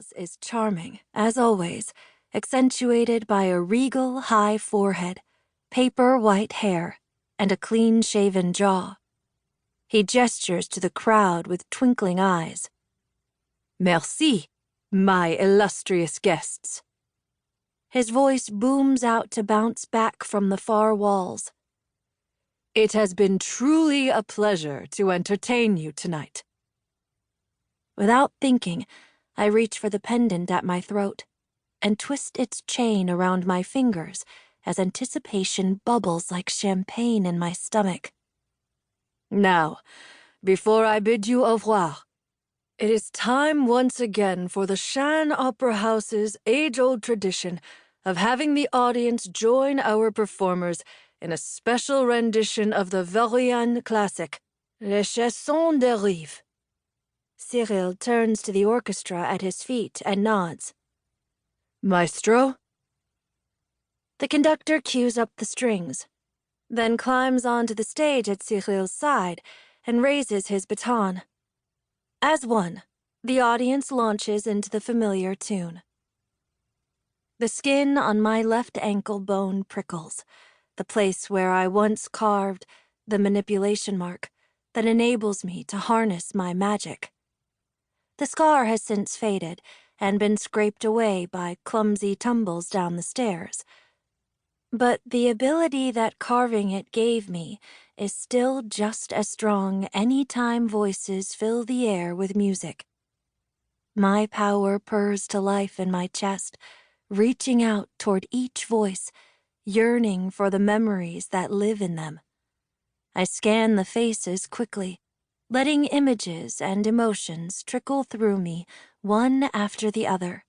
eyebrows is charming, as always, accentuated by a regal high forehead, paper white hair, and a clean-shaven jaw. He gestures to the crowd with twinkling eyes. Merci, my illustrious guests. His voice booms out to bounce back from the far walls. It has been truly a pleasure to entertain you tonight. Without thinking, I reach for the pendant at my throat and twist its chain around my fingers as anticipation bubbles like champagne in my stomach. Now, before I bid you au revoir, it is time once again for the Shan Opera House's age-old tradition of having the audience join our performers in a special rendition of the Vaurian classic, Les Chansons des Rives. Cyril turns to the orchestra at his feet and nods. Maestro? The conductor cues up the strings, then climbs onto the stage at Cyril's side and raises his baton. As one, the audience launches into the familiar tune. The skin on my left ankle bone prickles, the place where I once carved the manipulation mark that enables me to harness my magic. The scar has since faded and been scraped away by clumsy tumbles down the stairs. But the ability that carving it gave me is still just as strong any time voices fill the air with music. My power purrs to life in my chest, reaching out toward each voice, yearning for the memories that live in them. I scan the faces quickly, letting images and emotions trickle through me one after the other,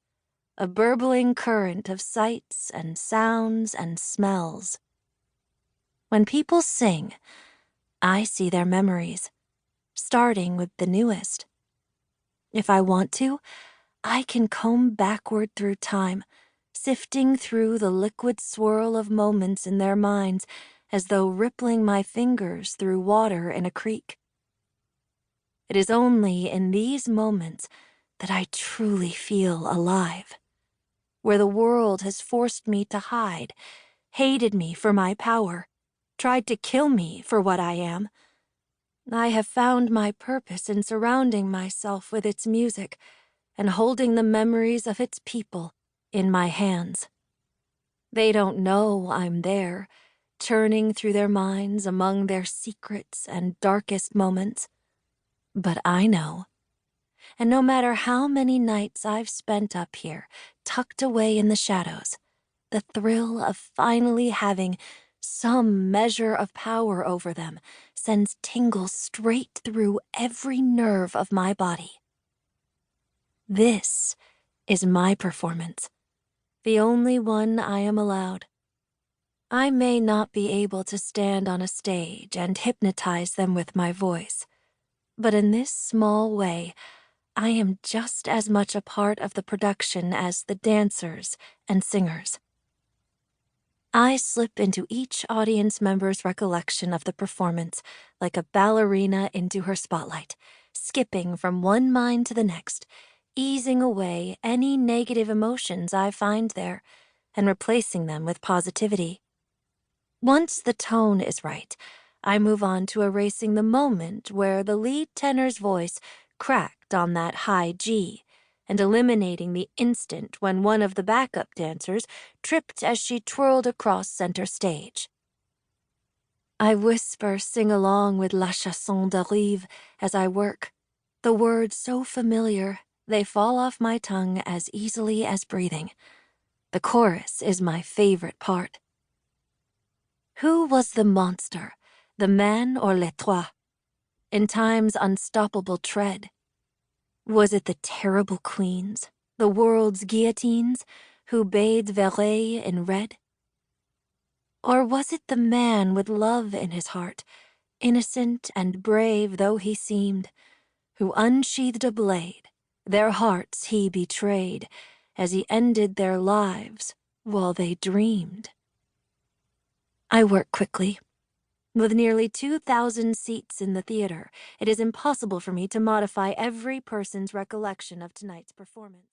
a burbling current of sights and sounds and smells. When people sing, I see their memories, starting with the newest. If I want to, I can comb backward through time, sifting through the liquid swirl of moments in their minds as though rippling my fingers through water in a creek. It is only in these moments that I truly feel alive, where the world has forced me to hide, hated me for my power, tried to kill me for what I am. I have found my purpose in surrounding myself with its music and holding the memories of its people in my hands. They don't know I'm there, churning through their minds among their secrets and darkest moments. But I know. And no matter how many nights I've spent up here, tucked away in the shadows, the thrill of finally having some measure of power over them sends tingles straight through every nerve of my body. This is my performance, the only one I am allowed. I may not be able to stand on a stage and hypnotize them with my voice, but in this small way, I am just as much a part of the production as the dancers and singers. I slip into each audience member's recollection of the performance like a ballerina into her spotlight, skipping from one mind to the next, easing away any negative emotions I find there and replacing them with positivity. Once the tone is right, I move on to erasing the moment where the lead tenor's voice cracked on that high G, and eliminating the instant when one of the backup dancers tripped as she twirled across center stage. I whisper sing along with La Chanson des Rives as I work, the words so familiar they fall off my tongue as easily as breathing. The chorus is my favorite part. Who was the monster, the man or les trois, in time's unstoppable tread? Was it the terrible queens, the world's guillotines, who bathed Verreilles in red? Or was it the man with love in his heart, innocent and brave though he seemed, who unsheathed a blade, their hearts he betrayed, as he ended their lives while they dreamed? I work quickly. With nearly 2,000 seats in the theater, it is impossible for me to modify every person's recollection of tonight's performance.